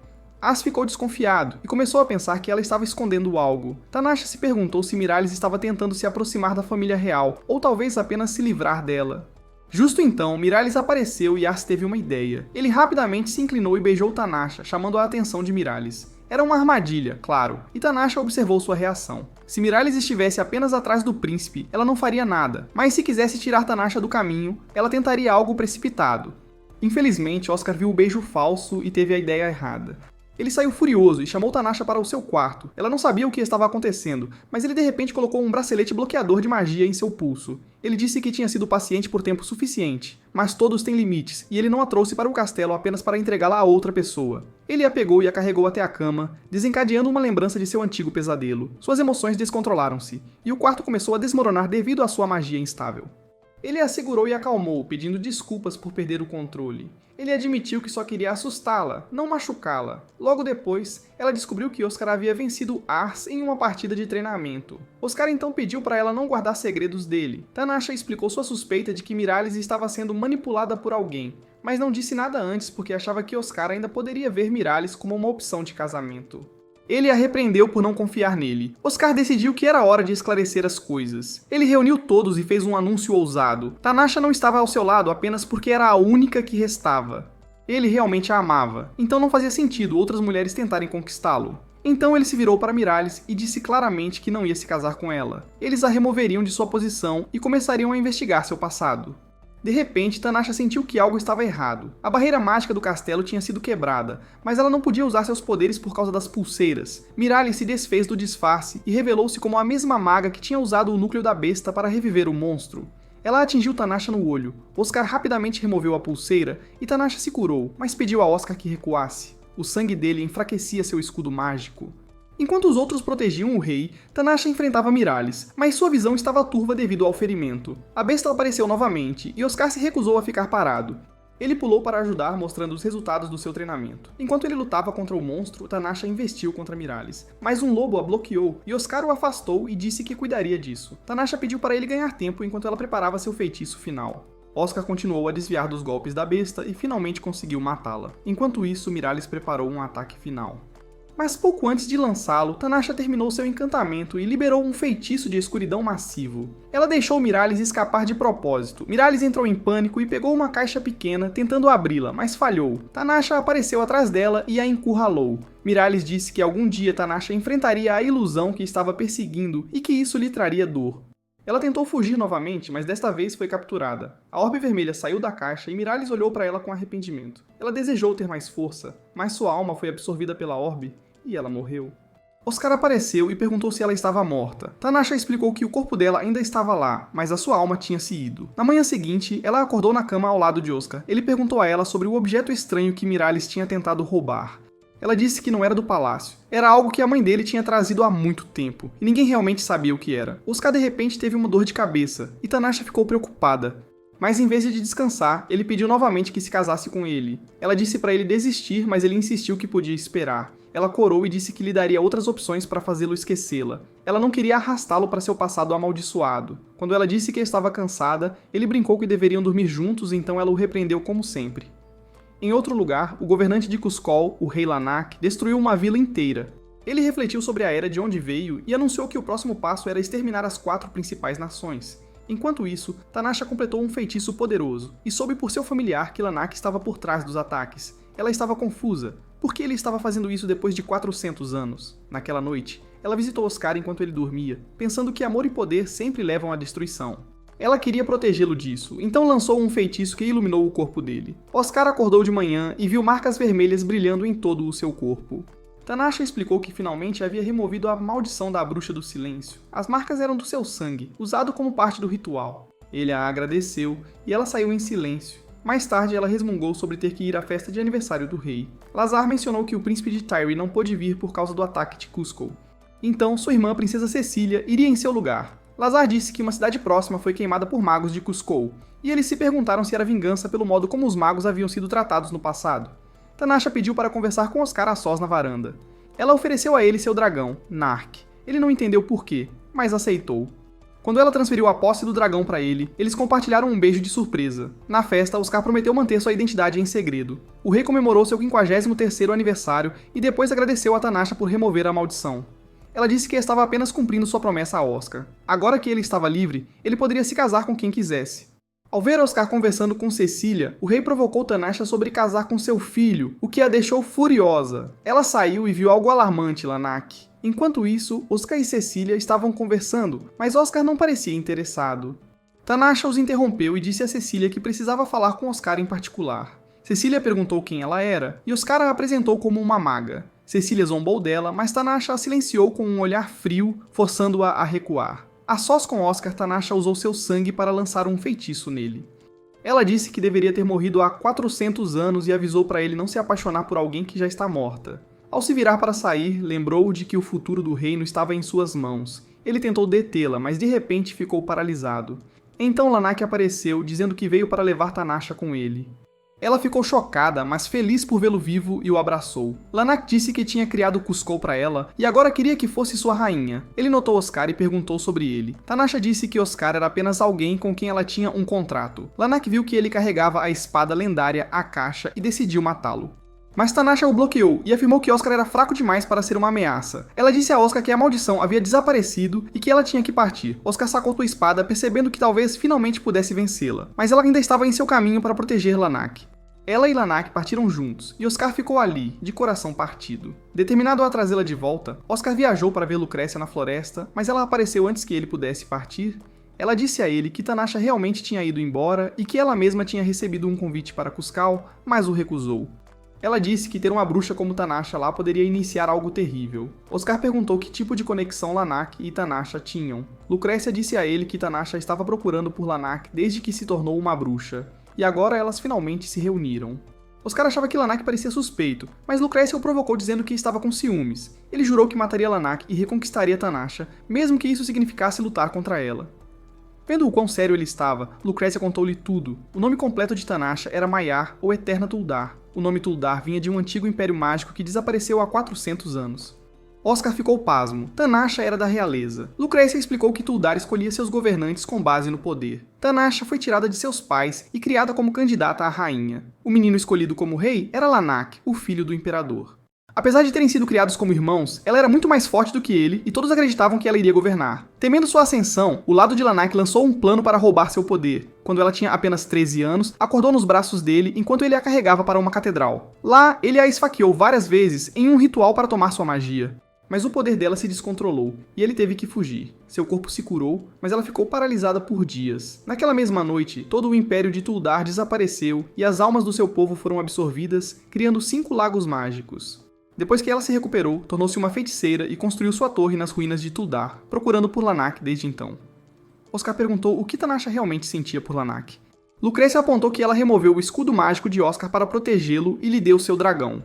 [SPEAKER 1] As ficou desconfiado e começou a pensar que ela estava escondendo algo. Tanasha se perguntou se Mirális estava tentando se aproximar da família real, ou talvez apenas se livrar dela. Justo então, Mirális apareceu e Ars teve uma ideia. Ele rapidamente se inclinou e beijou Tanasha, chamando a atenção de Mirális. Era uma armadilha, claro, e Tanasha observou sua reação. Se Mirális estivesse apenas atrás do príncipe, ela não faria nada, mas se quisesse tirar Tanasha do caminho, ela tentaria algo precipitado. Infelizmente, Oscar viu o beijo falso e teve a ideia errada. Ele saiu furioso e chamou Tanasha para o seu quarto. Ela não sabia o que estava acontecendo, mas ele de repente colocou um bracelete bloqueador de magia em seu pulso. Ele disse que tinha sido paciente por tempo suficiente, mas todos têm limites, e ele não a trouxe para o castelo apenas para entregá-la a outra pessoa. Ele a pegou e a carregou até a cama, desencadeando uma lembrança de seu antigo pesadelo. Suas emoções descontrolaram-se, e o quarto começou a desmoronar devido à sua magia instável. Ele a segurou e acalmou, pedindo desculpas por perder o controle. Ele admitiu que só queria assustá-la, não machucá-la. Logo depois, ela descobriu que Oscar havia vencido Ars em uma partida de treinamento. Oscar então pediu para ela não guardar segredos dele. Tanasha explicou sua suspeita de que Mirális estava sendo manipulada por alguém, mas não disse nada antes porque achava que Oscar ainda poderia ver Mirális como uma opção de casamento. Ele a repreendeu por não confiar nele. Oscar decidiu que era hora de esclarecer as coisas. Ele reuniu todos e fez um anúncio ousado. Tanasha não estava ao seu lado apenas porque era a única que restava. Ele realmente a amava, então não fazia sentido outras mulheres tentarem conquistá-lo. Então ele se virou para Mirális e disse claramente que não ia se casar com ela. Eles a removeriam de sua posição e começariam a investigar seu passado. De repente, Tanasha sentiu que algo estava errado. A barreira mágica do castelo tinha sido quebrada, mas ela não podia usar seus poderes por causa das pulseiras. Mirális se desfez do disfarce e revelou-se como a mesma maga que tinha usado o núcleo da besta para reviver o monstro. Ela atingiu Tanasha no olho. Oscar rapidamente removeu a pulseira e Tanasha se curou, mas pediu a Oscar que recuasse. O sangue dele enfraquecia seu escudo mágico. Enquanto os outros protegiam o rei, Tanasha enfrentava Mirális, mas sua visão estava turva devido ao ferimento. A besta apareceu novamente, e Oscar se recusou a ficar parado. Ele pulou para ajudar, mostrando os resultados do seu treinamento. Enquanto ele lutava contra o monstro, Tanasha investiu contra Mirális, mas um lobo a bloqueou, e Oscar o afastou e disse que cuidaria disso. Tanasha pediu para ele ganhar tempo enquanto ela preparava seu feitiço final. Oscar continuou a desviar dos golpes da besta e finalmente conseguiu matá-la. Enquanto isso, Mirális preparou um ataque final. Mas pouco antes de lançá-lo, Tanasha terminou seu encantamento e liberou um feitiço de escuridão massivo. Ela deixou Miralis escapar de propósito. Miralis entrou em pânico e pegou uma caixa pequena tentando abri-la, mas falhou. Tanasha apareceu atrás dela e a encurralou. Miralis disse que algum dia Tanasha enfrentaria a ilusão que estava perseguindo e que isso lhe traria dor. Ela tentou fugir novamente, mas desta vez foi capturada. A orbe vermelha saiu da caixa e Miralis olhou para ela com arrependimento. Ela desejou ter mais força, mas sua alma foi absorvida pela orbe e ela morreu. Oscar apareceu e perguntou se ela estava morta. Tanasha explicou que o corpo dela ainda estava lá, mas a sua alma tinha se ido. Na manhã seguinte, ela acordou na cama ao lado de Oscar. Ele perguntou a ela sobre o objeto estranho que Miralis tinha tentado roubar. Ela disse que não era do palácio. Era algo que a mãe dele tinha trazido há muito tempo, e ninguém realmente sabia o que era. Oscar de repente teve uma dor de cabeça, e Tanasha ficou preocupada. Mas em vez de descansar, ele pediu novamente que se casasse com ele. Ela disse para ele desistir, mas ele insistiu que podia esperar. Ela corou e disse que lhe daria outras opções para fazê-lo esquecê-la. Ela não queria arrastá-lo para seu passado amaldiçoado. Quando ela disse que estava cansada, ele brincou que deveriam dormir juntos, então ela o repreendeu como sempre. Em outro lugar, o governante de Kuzcol, o rei Lanak, destruiu uma vila inteira. Ele refletiu sobre a era de onde veio e anunciou que o próximo passo era exterminar as 4 principais nações. Enquanto isso, Tanasha completou um feitiço poderoso e soube por seu familiar que Lanak estava por trás dos ataques. Ela estava confusa. Por que ele estava fazendo isso depois de 400 anos? Naquela noite, ela visitou Oscar enquanto ele dormia, pensando que amor e poder sempre levam à destruição. Ela queria protegê-lo disso, então lançou um feitiço que iluminou o corpo dele. Oscar acordou de manhã e viu marcas vermelhas brilhando em todo o seu corpo. Tanasha explicou que finalmente havia removido a maldição da bruxa do silêncio. As marcas eram do seu sangue, usado como parte do ritual. Ele a agradeceu e ela saiu em silêncio. Mais tarde, ela resmungou sobre ter que ir à festa de aniversário do rei. Lazar mencionou que o príncipe de Tyre não pôde vir por causa do ataque de Kuzcol. Então, sua irmã, a princesa Cecília, iria em seu lugar. Lazar disse que uma cidade próxima foi queimada por magos de Kuzcol, e eles se perguntaram se era vingança pelo modo como os magos haviam sido tratados no passado. Tanasha pediu para conversar com Oscar a sós na varanda. Ela ofereceu a ele seu dragão, Nark. Ele não entendeu por quê, mas aceitou. Quando ela transferiu a posse do dragão para ele, eles compartilharam um beijo de surpresa. Na festa, Oscar prometeu manter sua identidade em segredo. O rei comemorou seu 53º aniversário e depois agradeceu a Tanasha por remover a maldição. Ela disse que estava apenas cumprindo sua promessa a Oscar. Agora que ele estava livre, ele poderia se casar com quem quisesse. Ao ver Oscar conversando com Cecília, o rei provocou Tanasha sobre casar com seu filho, o que a deixou furiosa. Ela saiu e viu algo alarmante em Lanak. Enquanto isso, Oscar e Cecília estavam conversando, mas Oscar não parecia interessado. Tanasha os interrompeu e disse a Cecília que precisava falar com Oscar em particular. Cecília perguntou quem ela era, e Oscar a apresentou como uma maga. Cecília zombou dela, mas Tanasha a silenciou com um olhar frio, forçando-a a recuar. A sós com Oscar, Tanasha usou seu sangue para lançar um feitiço nele. Ela disse que deveria ter morrido há 400 anos e avisou para ele não se apaixonar por alguém que já está morta. Ao se virar para sair, lembrou de que o futuro do reino estava em suas mãos. Ele tentou detê-la, mas de repente ficou paralisado. Então Lanak apareceu, dizendo que veio para levar Tanasha com ele. Ela ficou chocada, mas feliz por vê-lo vivo e o abraçou. Lanak disse que tinha criado Kuzcol para ela e agora queria que fosse sua rainha. Ele notou Oscar e perguntou sobre ele. Tanasha disse que Oscar era apenas alguém com quem ela tinha um contrato. Lanak viu que ele carregava a espada lendária Akasha e decidiu matá-lo. Mas Tanasha o bloqueou e afirmou que Oscar era fraco demais para ser uma ameaça. Ela disse a Oscar que a maldição havia desaparecido e que ela tinha que partir. Oscar sacou sua espada, percebendo que talvez finalmente pudesse vencê-la. Mas ela ainda estava em seu caminho para proteger Lanak. Ela e Lanak partiram juntos, e Oscar ficou ali, de coração partido. Determinado a trazê-la de volta, Oscar viajou para ver Lucrécia na floresta, mas ela apareceu antes que ele pudesse partir. Ela disse a ele que Tanasha realmente tinha ido embora e que ela mesma tinha recebido um convite para Kuzcol, mas o recusou. Ela disse que ter uma bruxa como Tanasha lá poderia iniciar algo terrível. Oscar perguntou que tipo de conexão Lanak e Tanasha tinham. Lucrécia disse a ele que Tanasha estava procurando por Lanak desde que se tornou uma bruxa. E agora elas finalmente se reuniram. Oscar achava que Lanak parecia suspeito, mas Lucrécia o provocou dizendo que estava com ciúmes. Ele jurou que mataria Lanak e reconquistaria Tanasha, mesmo que isso significasse lutar contra ela. Vendo o quão sério ele estava, Lucrécia contou-lhe tudo. O nome completo de Tanasha era Maiar ou Eterna Tuldar. O nome Tuldar vinha de um antigo império mágico que desapareceu há 400 anos. Oscar ficou pasmo. Tanasha era da realeza. Lucrécia explicou que Tuldar escolhia seus governantes com base no poder. Tanasha foi tirada de seus pais e criada como candidata à rainha. O menino escolhido como rei era Lanak, o filho do imperador. Apesar de terem sido criados como irmãos, ela era muito mais forte do que ele e todos acreditavam que ela iria governar. Temendo sua ascensão, o lado de Lanak lançou um plano para roubar seu poder. Quando ela tinha apenas 13 anos, acordou nos braços dele enquanto ele a carregava para uma catedral. Lá, ele a esfaqueou várias vezes em um ritual para tomar sua magia. Mas o poder dela se descontrolou, e ele teve que fugir. Seu corpo se curou, mas ela ficou paralisada por dias. Naquela mesma noite, todo o Império de Tuldar desapareceu e as almas do seu povo foram absorvidas, criando 5 lagos mágicos. Depois que ela se recuperou, tornou-se uma feiticeira e construiu sua torre nas ruínas de Tuldar, procurando por Lanak desde então. Oscar perguntou o que Tanasha realmente sentia por Lanak. Lucrécia apontou que ela removeu o escudo mágico de Oscar para protegê-lo e lhe deu seu dragão.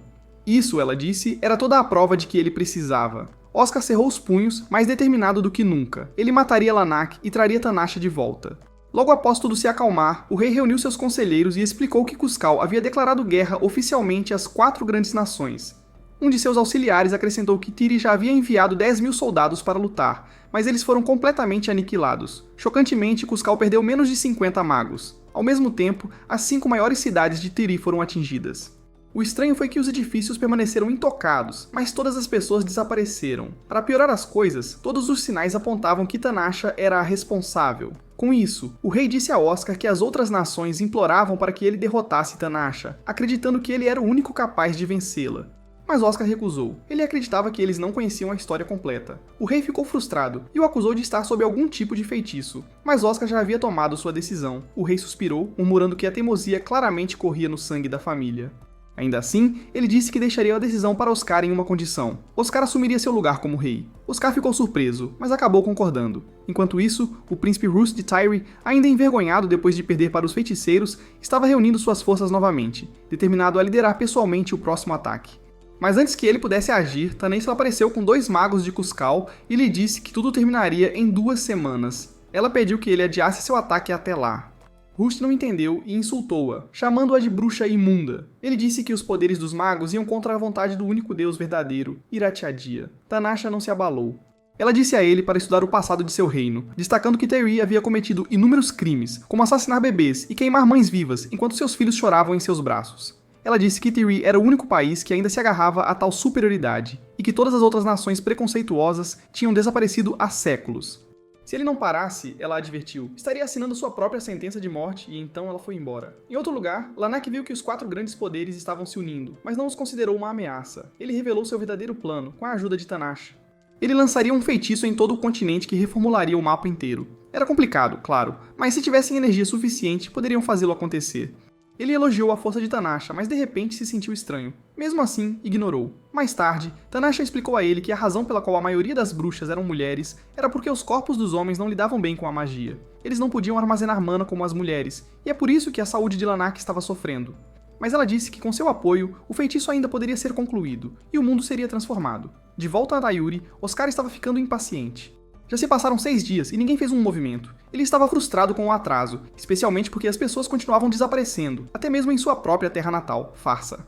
[SPEAKER 1] Isso, ela disse, era toda a prova de que ele precisava. Oscar cerrou os punhos, mais determinado do que nunca. Ele mataria Lanak e traria Tanasha de volta. Logo após tudo se acalmar, o rei reuniu seus conselheiros e explicou que Kuzcal havia declarado guerra oficialmente às 4 grandes nações. Um de seus auxiliares acrescentou que Tiri já havia enviado 10.000 soldados para lutar, mas eles foram completamente aniquilados. Chocantemente, Kuzcal perdeu menos de 50 magos. Ao mesmo tempo, as 5 maiores cidades de Tiri foram atingidas. O estranho foi que os edifícios permaneceram intocados, mas todas as pessoas desapareceram. Para piorar as coisas, todos os sinais apontavam que Tanasha era a responsável. Com isso, o rei disse a Oscar que as outras nações imploravam para que ele derrotasse Tanasha, acreditando que ele era o único capaz de vencê-la. Mas Oscar recusou. Ele acreditava que eles não conheciam a história completa. O rei ficou frustrado e o acusou de estar sob algum tipo de feitiço, mas Oscar já havia tomado sua decisão. O rei suspirou, murmurando que a teimosia claramente corria no sangue da família. Ainda assim, ele disse que deixaria a decisão para Oscar em uma condição. Oscar assumiria seu lugar como rei. Oscar ficou surpreso, mas acabou concordando. Enquanto isso, o príncipe Roose de Tyre, ainda envergonhado depois de perder para os feiticeiros, estava reunindo suas forças novamente, determinado a liderar pessoalmente o próximo ataque. Mas antes que ele pudesse agir, Taneisla apareceu com 2 magos de Kuzcal e lhe disse que tudo terminaria em 2 semanas. Ela pediu que ele adiasse seu ataque até lá. Rust não entendeu e insultou-a, chamando-a de bruxa imunda. Ele disse que os poderes dos magos iam contra a vontade do único deus verdadeiro, Iratiadia. Tanasha não se abalou. Ela disse a ele para estudar o passado de seu reino, destacando que Teri havia cometido inúmeros crimes, como assassinar bebês e queimar mães vivas enquanto seus filhos choravam em seus braços. Ela disse que Teri era o único país que ainda se agarrava a tal superioridade, e que todas as outras nações preconceituosas tinham desaparecido há séculos. Se ele não parasse, ela advertiu, estaria assinando sua própria sentença de morte e então ela foi embora. Em outro lugar, Lanak viu que os 4 grandes poderes estavam se unindo, mas não os considerou uma ameaça. Ele revelou seu verdadeiro plano, com a ajuda de Tanasha. Ele lançaria um feitiço em todo o continente que reformularia o mapa inteiro. Era complicado, claro, mas se tivessem energia suficiente, poderiam fazê-lo acontecer. Ele elogiou a força de Tanasha, mas de repente se sentiu estranho. Mesmo assim, ignorou. Mais tarde, Tanasha explicou a ele que a razão pela qual a maioria das bruxas eram mulheres era porque os corpos dos homens não lidavam bem com a magia. Eles não podiam armazenar mana como as mulheres, e é por isso que a saúde de Lanak estava sofrendo. Mas ela disse que com seu apoio, o feitiço ainda poderia ser concluído, e o mundo seria transformado. De volta a Dayuri, Oscar estava ficando impaciente. Já se passaram 6 dias e ninguém fez um movimento. Ele estava frustrado com o atraso, especialmente porque as pessoas continuavam desaparecendo, até mesmo em sua própria terra natal, Farsa.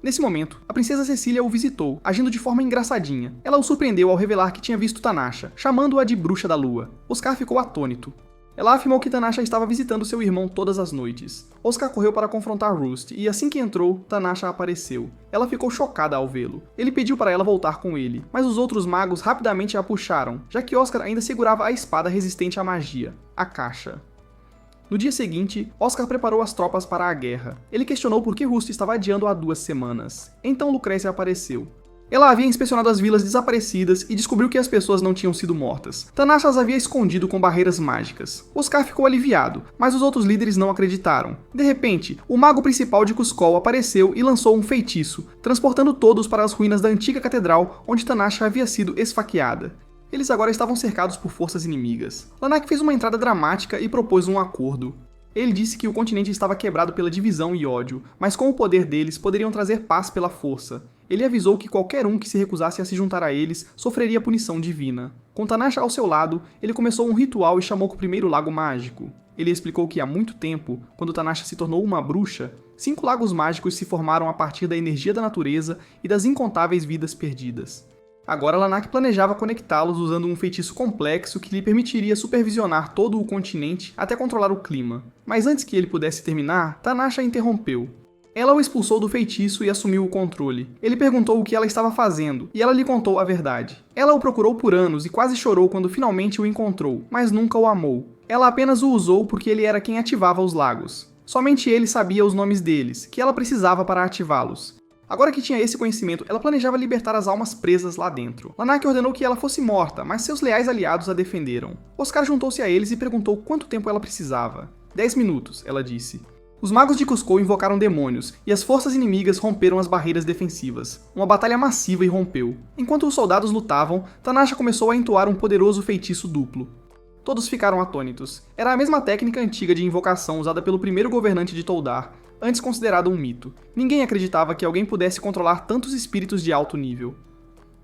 [SPEAKER 1] Nesse momento, a princesa Cecília o visitou, agindo de forma engraçadinha. Ela o surpreendeu ao revelar que tinha visto Tanasha, chamando-a de Bruxa da Lua. Oscar ficou atônito. Ela afirmou que Tanasha estava visitando seu irmão todas as noites. Oscar correu para confrontar Rust, e assim que entrou, Tanasha apareceu. Ela ficou chocada ao vê-lo. Ele pediu para ela voltar com ele, mas os outros magos rapidamente a puxaram, já que Oscar ainda segurava a espada resistente à magia, a caixa. No dia seguinte, Oscar preparou as tropas para a guerra. Ele questionou por que Rust estava adiando há 2 semanas. Então Lucrécia apareceu. Ela havia inspecionado as vilas desaparecidas e descobriu que as pessoas não tinham sido mortas. Tanasha as havia escondido com barreiras mágicas. Oscar ficou aliviado, mas os outros líderes não acreditaram. De repente, o mago principal de Kuzcal apareceu e lançou um feitiço, transportando todos para as ruínas da antiga catedral onde Tanasha havia sido esfaqueada. Eles agora estavam cercados por forças inimigas. Lanak fez uma entrada dramática e propôs um acordo. Ele disse que o continente estava quebrado pela divisão e ódio, mas com o poder deles poderiam trazer paz pela força. Ele avisou que qualquer um que se recusasse a se juntar a eles sofreria punição divina. Com Tanasha ao seu lado, ele começou um ritual e chamou o primeiro lago mágico. Ele explicou que há muito tempo, quando Tanasha se tornou uma bruxa, 5 lagos mágicos se formaram a partir da energia da natureza e das incontáveis vidas perdidas. Agora Lanak planejava conectá-los usando um feitiço complexo que lhe permitiria supervisionar todo o continente até controlar o clima. Mas antes que ele pudesse terminar, Tanasha interrompeu. Ela o expulsou do feitiço e assumiu o controle. Ele perguntou o que ela estava fazendo, e ela lhe contou a verdade. Ela o procurou por anos e quase chorou quando finalmente o encontrou, mas nunca o amou. Ela apenas o usou porque ele era quem ativava os lagos. Somente ele sabia os nomes deles, que ela precisava para ativá-los. Agora que tinha esse conhecimento, ela planejava libertar as almas presas lá dentro. Lanak ordenou que ela fosse morta, mas seus leais aliados a defenderam. Oscar juntou-se a eles e perguntou quanto tempo ela precisava. 10 minutos, ela disse. Os magos de Cusco invocaram demônios, e as forças inimigas romperam as barreiras defensivas. Uma batalha massiva irrompeu. Enquanto os soldados lutavam, Tanasha começou a entoar um poderoso feitiço duplo. Todos ficaram atônitos. Era a mesma técnica antiga de invocação usada pelo primeiro governante de Toldar, antes considerado um mito. Ninguém acreditava que alguém pudesse controlar tantos espíritos de alto nível.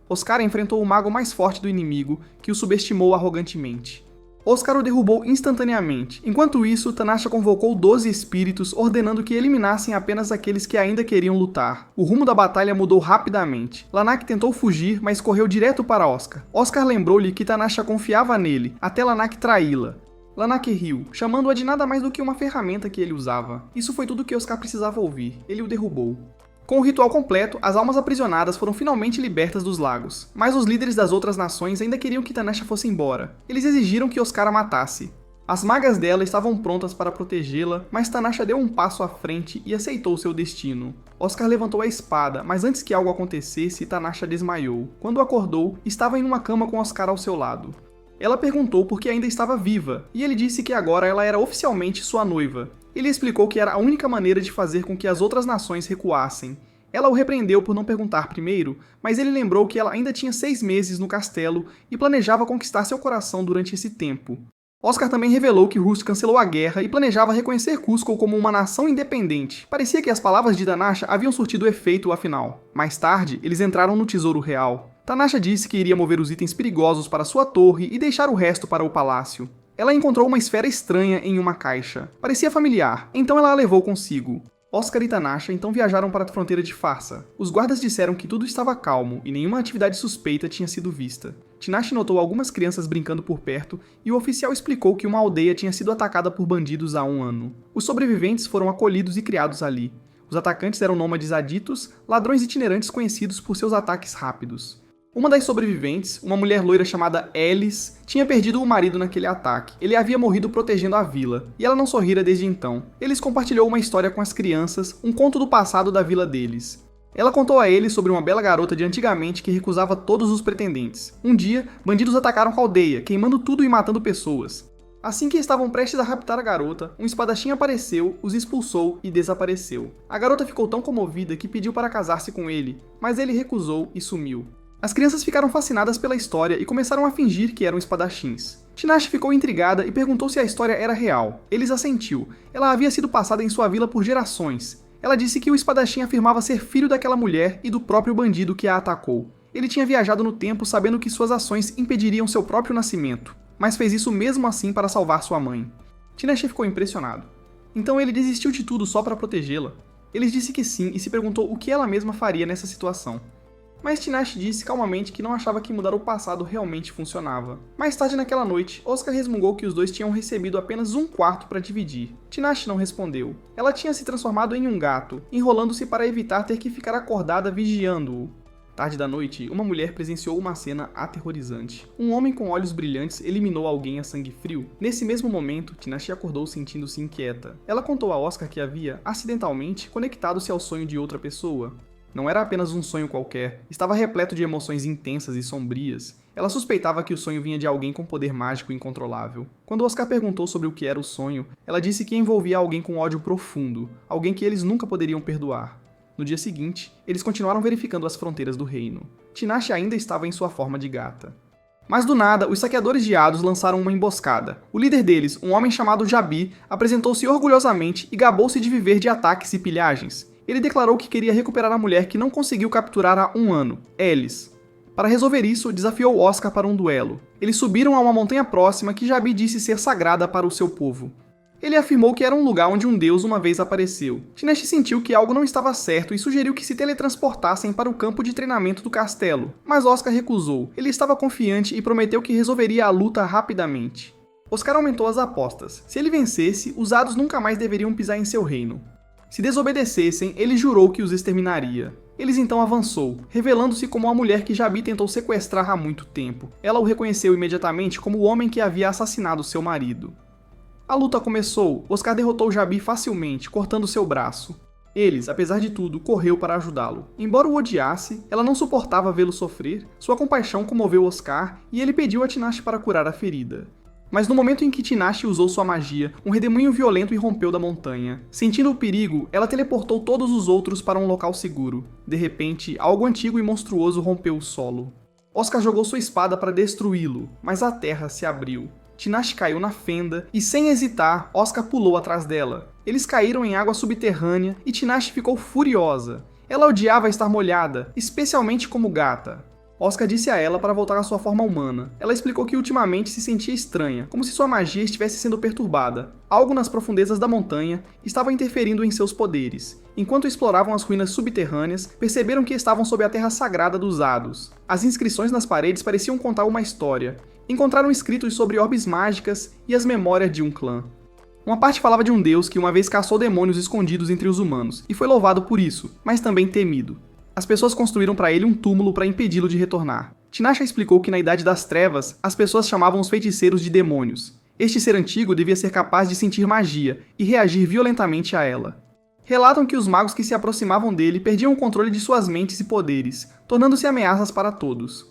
[SPEAKER 1] Oscar enfrentou o mago mais forte do inimigo, que o subestimou arrogantemente. Oscar o derrubou instantaneamente. Enquanto isso, Tanasha convocou 12 espíritos, ordenando que eliminassem apenas aqueles que ainda queriam lutar. O rumo da batalha mudou rapidamente. Lanak tentou fugir, mas correu direto para Oscar. Oscar lembrou-lhe que Tanasha confiava nele, até Lanak traí-la. Lanak riu, chamando-a de nada mais do que uma ferramenta que ele usava. Isso foi tudo que Oscar precisava ouvir. Ele o derrubou. Com o ritual completo, as almas aprisionadas foram finalmente libertas dos lagos, mas os líderes das outras nações ainda queriam que Tanasha fosse embora. Eles exigiram que Oscar a matasse. As magas dela estavam prontas para protegê-la, mas Tanasha deu um passo à frente e aceitou seu destino. Oscar levantou a espada, mas antes que algo acontecesse, Tanasha desmaiou. Quando acordou, estava em uma cama com Oscar ao seu lado. Ela perguntou por que ainda estava viva, e ele disse que agora ela era oficialmente sua noiva. Ele explicou que era a única maneira de fazer com que as outras nações recuassem. Ela o repreendeu por não perguntar primeiro, mas ele lembrou que ela ainda tinha 6 meses no castelo e planejava conquistar seu coração durante esse tempo. Oscar também revelou que Rust cancelou a guerra e planejava reconhecer Cusco como uma nação independente. Parecia que as palavras de Tanasha haviam surtido efeito afinal. Mais tarde, eles entraram no Tesouro Real. Tanasha disse que iria mover os itens perigosos para sua torre e deixar o resto para o palácio. Ela encontrou uma esfera estranha em uma caixa. Parecia familiar, então ela a levou consigo. Oscar e Tanasha então viajaram para a fronteira de Farsa. Os guardas disseram que tudo estava calmo e nenhuma atividade suspeita tinha sido vista. Tinashe notou algumas crianças brincando por perto e o oficial explicou que uma aldeia tinha sido atacada por bandidos há 1 ano. Os sobreviventes foram acolhidos e criados ali. Os atacantes eram nômades aditos, ladrões itinerantes conhecidos por seus ataques rápidos. Uma das sobreviventes, uma mulher loira chamada Alice, tinha perdido o marido naquele ataque. Ele havia morrido protegendo a vila, e ela não sorrira desde então. Eles compartilhou uma história com as crianças, um conto do passado da vila deles. Ela contou a eles sobre uma bela garota de antigamente que recusava todos os pretendentes. Um dia, bandidos atacaram a aldeia, queimando tudo e matando pessoas. Assim que estavam prestes a raptar a garota, um espadachim apareceu, os expulsou e desapareceu. A garota ficou tão comovida que pediu para casar-se com ele, mas ele recusou e sumiu. As crianças ficaram fascinadas pela história e começaram a fingir que eram espadachins. Tinashe ficou intrigada e perguntou se a história era real. Eles assentiu. Ela havia sido passada em sua vila por gerações. Ela disse que o espadachim afirmava ser filho daquela mulher e do próprio bandido que a atacou. Ele tinha viajado no tempo sabendo que suas ações impediriam seu próprio nascimento, mas fez isso mesmo assim para salvar sua mãe. Tinashe ficou impressionado. Então ele desistiu de tudo só para protegê-la. Ele disse que sim e se perguntou o que ela mesma faria nessa situação. Mas Tinashe disse calmamente que não achava que mudar o passado realmente funcionava. Mais tarde naquela noite, Oscar resmungou que os dois tinham recebido apenas 1/4 para dividir. Tinashe não respondeu. Ela tinha se transformado em um gato, enrolando-se para evitar ter que ficar acordada vigiando-o. Tarde da noite, uma mulher presenciou uma cena aterrorizante. Um homem com olhos brilhantes eliminou alguém a sangue frio. Nesse mesmo momento, Tinashe acordou sentindo-se inquieta. Ela contou a Oscar que havia, acidentalmente, conectado-se ao sonho de outra pessoa. Não era apenas um sonho qualquer, estava repleto de emoções intensas e sombrias. Ela suspeitava que o sonho vinha de alguém com poder mágico incontrolável. Quando Oscar perguntou sobre o que era o sonho, ela disse que envolvia alguém com ódio profundo, alguém que eles nunca poderiam perdoar. No dia seguinte, eles continuaram verificando as fronteiras do reino. Tinashe ainda estava em sua forma de gata. Mas do nada, os saqueadores de Ados lançaram uma emboscada. O líder deles, um homem chamado Jabi, apresentou-se orgulhosamente e gabou-se de viver de ataques e pilhagens. Ele declarou que queria recuperar a mulher que não conseguiu capturar há 1 ano, Alice. Para resolver isso, desafiou Oscar para um duelo. Eles subiram a uma montanha próxima que Jabi disse ser sagrada para o seu povo. Ele afirmou que era um lugar onde um deus uma vez apareceu. Tinashe sentiu que algo não estava certo e sugeriu que se teletransportassem para o campo de treinamento do castelo, mas Oscar recusou. Ele estava confiante e prometeu que resolveria a luta rapidamente. Oscar aumentou as apostas. Se ele vencesse, os Ados nunca mais deveriam pisar em seu reino. Se desobedecessem, ele jurou que os exterminaria. Eles então avançou, revelando-se como a mulher que Jabi tentou sequestrar há muito tempo. Ela o reconheceu imediatamente como o homem que havia assassinado seu marido. A luta começou. Oscar derrotou Jabi facilmente, cortando seu braço. Eles, apesar de tudo, correu para ajudá-lo. Embora o odiasse, ela não suportava vê-lo sofrer, sua compaixão comoveu Oscar e ele pediu a Tinashe para curar a ferida. Mas no momento em que Tinashe usou sua magia, um redemoinho violento irrompeu da montanha. Sentindo o perigo, ela teleportou todos os outros para um local seguro. De repente, algo antigo e monstruoso rompeu o solo. Oscar jogou sua espada para destruí-lo, mas a terra se abriu. Tinashe caiu na fenda e, sem hesitar, Oscar pulou atrás dela. Eles caíram em água subterrânea e Tinashe ficou furiosa. Ela odiava estar molhada, especialmente como gata. Oscar disse a ela para voltar à sua forma humana. Ela explicou que ultimamente se sentia estranha, como se sua magia estivesse sendo perturbada. Algo nas profundezas da montanha estava interferindo em seus poderes. Enquanto exploravam as ruínas subterrâneas, perceberam que estavam sob a terra sagrada dos Hados. As inscrições nas paredes pareciam contar uma história. Encontraram escritos sobre orbes mágicas e as memórias de um clã. Uma parte falava de um deus que uma vez caçou demônios escondidos entre os humanos, e foi louvado por isso, mas também temido. As pessoas construíram para ele um túmulo para impedi-lo de retornar. Tinashe explicou que na Idade das Trevas, as pessoas chamavam os feiticeiros de demônios. Este ser antigo devia ser capaz de sentir magia e reagir violentamente a ela. Relatam que os magos que se aproximavam dele perdiam o controle de suas mentes e poderes, tornando-se ameaças para todos.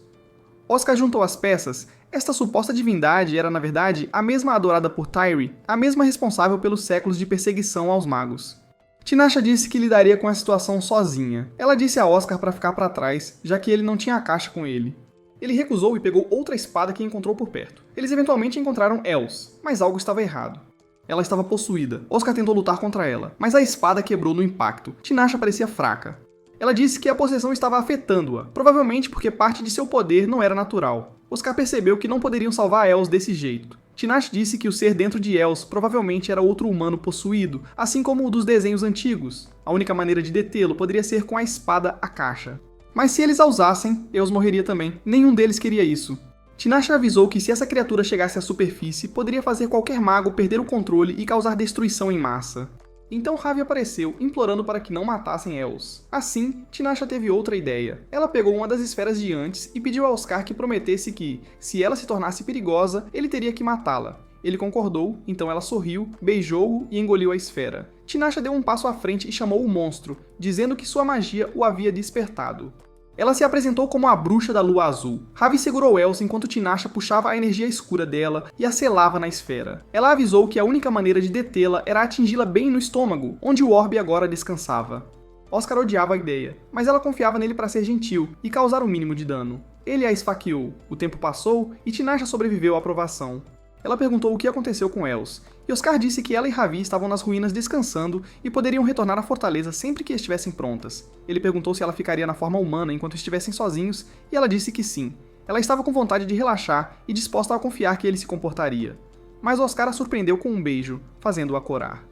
[SPEAKER 1] Oscar juntou as peças. Esta suposta divindade era, na verdade, a mesma adorada por Tairi, a mesma responsável pelos séculos de perseguição aos magos. Tinashe disse que lidaria com a situação sozinha. Ela disse a Oscar para ficar para trás, já que ele não tinha a caixa com ele. Ele recusou e pegou outra espada que encontrou por perto. Eles eventualmente encontraram Els, mas algo estava errado. Ela estava possuída. Oscar tentou lutar contra ela, mas a espada quebrou no impacto. Tinashe parecia fraca. Ela disse que a possessão estava afetando-a, provavelmente porque parte de seu poder não era natural. Oscar percebeu que não poderiam salvar Els desse jeito. Tinashe disse que o ser dentro de Els provavelmente era outro humano possuído, assim como o dos desenhos antigos. A única maneira de detê-lo poderia ser com a espada Akasha. Mas se eles a usassem, Els morreria também. Nenhum deles queria isso. Tinashe avisou que se essa criatura chegasse à superfície, poderia fazer qualquer mago perder o controle e causar destruição em massa. Então Ravi apareceu, implorando para que não matassem Els. Assim, Tinashe teve outra ideia. Ela pegou uma das esferas de antes e pediu a Oscar que prometesse que, se ela se tornasse perigosa, ele teria que matá-la. Ele concordou, então ela sorriu, beijou-o e engoliu a esfera. Tinashe deu um passo à frente e chamou o monstro, dizendo que sua magia o havia despertado. Ela se apresentou como a bruxa da lua azul. Ravi segurou Els enquanto Tinashe puxava a energia escura dela e a selava na esfera. Ela avisou que a única maneira de detê-la era atingi-la bem no estômago, onde o orbe agora descansava. Oscar odiava a ideia, mas ela confiava nele para ser gentil e causar o mínimo de dano. Ele a esfaqueou. O tempo passou e Tinashe sobreviveu à aprovação. Ela perguntou o que aconteceu com Els, e Oscar disse que ela e Ravi estavam nas ruínas descansando e poderiam retornar à fortaleza sempre que estivessem prontas. Ele perguntou se ela ficaria na forma humana enquanto estivessem sozinhos, e ela disse que sim. Ela estava com vontade de relaxar e disposta a confiar que ele se comportaria. Mas Oscar a surpreendeu com um beijo, fazendo-a corar.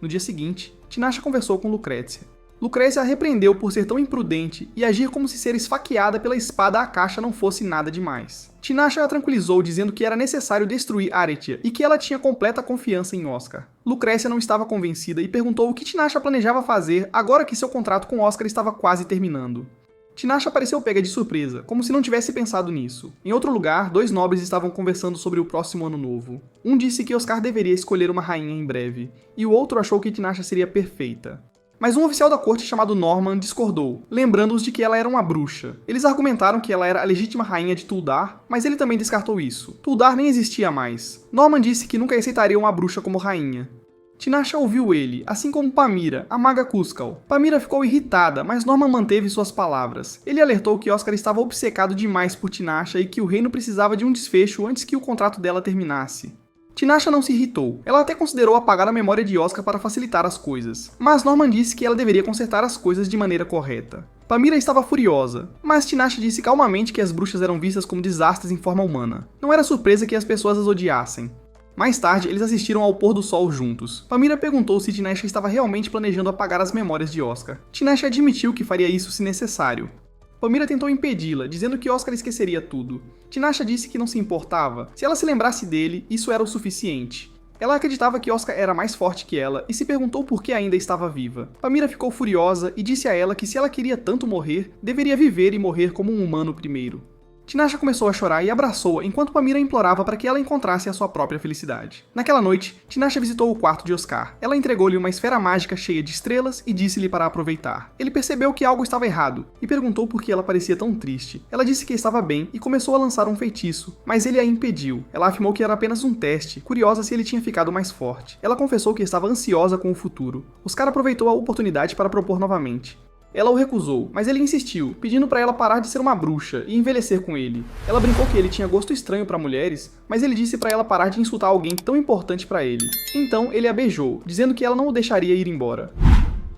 [SPEAKER 1] No dia seguinte, Tinashe conversou com Lucrécia. Lucrécia a repreendeu por ser tão imprudente e agir como se ser esfaqueada pela espada Akasha não fosse nada demais. Tinashe a tranquilizou dizendo que era necessário destruir Aretia e que ela tinha completa confiança em Oscar. Lucrécia não estava convencida e perguntou o que Tinashe planejava fazer agora que seu contrato com Oscar estava quase terminando. Tinashe pareceu pega de surpresa, como se não tivesse pensado nisso. Em outro lugar, dois nobres estavam conversando sobre o próximo ano novo. Um disse que Oscar deveria escolher uma rainha em breve, e o outro achou que Tinashe seria perfeita. Mas um oficial da corte chamado Norman discordou, lembrando-os de que ela era uma bruxa. Eles argumentaram que ela era a legítima rainha de Tuldar, mas ele também descartou isso. Tuldar nem existia mais. Norman disse que nunca aceitaria uma bruxa como rainha. Tinashe ouviu ele, assim como Pamira, a maga Kuzcal. Pamira ficou irritada, mas Norman manteve suas palavras. Ele alertou que Oscar estava obcecado demais por Tinashe e que o reino precisava de um desfecho antes que o contrato dela terminasse. Tinashe não se irritou. Ela até considerou apagar a memória de Oscar para facilitar as coisas, mas Norman disse que ela deveria consertar as coisas de maneira correta. Pamira estava furiosa, mas Tinashe disse calmamente que as bruxas eram vistas como desastres em forma humana. Não era surpresa que as pessoas as odiassem. Mais tarde, eles assistiram ao pôr do sol juntos. Pamira perguntou se Tinashe estava realmente planejando apagar as memórias de Oscar. Tinashe admitiu que faria isso se necessário. Pamira tentou impedi-la, dizendo que Oscar esqueceria tudo. Tinashe disse que não se importava. Se ela se lembrasse dele, isso era o suficiente. Ela acreditava que Oscar era mais forte que ela e se perguntou por que ainda estava viva. Pamira ficou furiosa e disse a ela que se ela queria tanto morrer, deveria viver e morrer como um humano primeiro. Tinasha começou a chorar e abraçou-a enquanto Pamira implorava para que ela encontrasse a sua própria felicidade. Naquela noite, Tinasha visitou o quarto de Oscar. Ela entregou-lhe uma esfera mágica cheia de estrelas e disse-lhe para aproveitar. Ele percebeu que algo estava errado e perguntou por que ela parecia tão triste. Ela disse que estava bem e começou a lançar um feitiço, mas ele a impediu. Ela afirmou que era apenas um teste, curiosa se ele tinha ficado mais forte. Ela confessou que estava ansiosa com o futuro. Oscar aproveitou a oportunidade para propor novamente. Ela o recusou, mas ele insistiu, pedindo para ela parar de ser uma bruxa e envelhecer com ele. Ela brincou que ele tinha gosto estranho para mulheres, mas ele disse para ela parar de insultar alguém tão importante para ele. Então ele a beijou, dizendo que ela não o deixaria ir embora.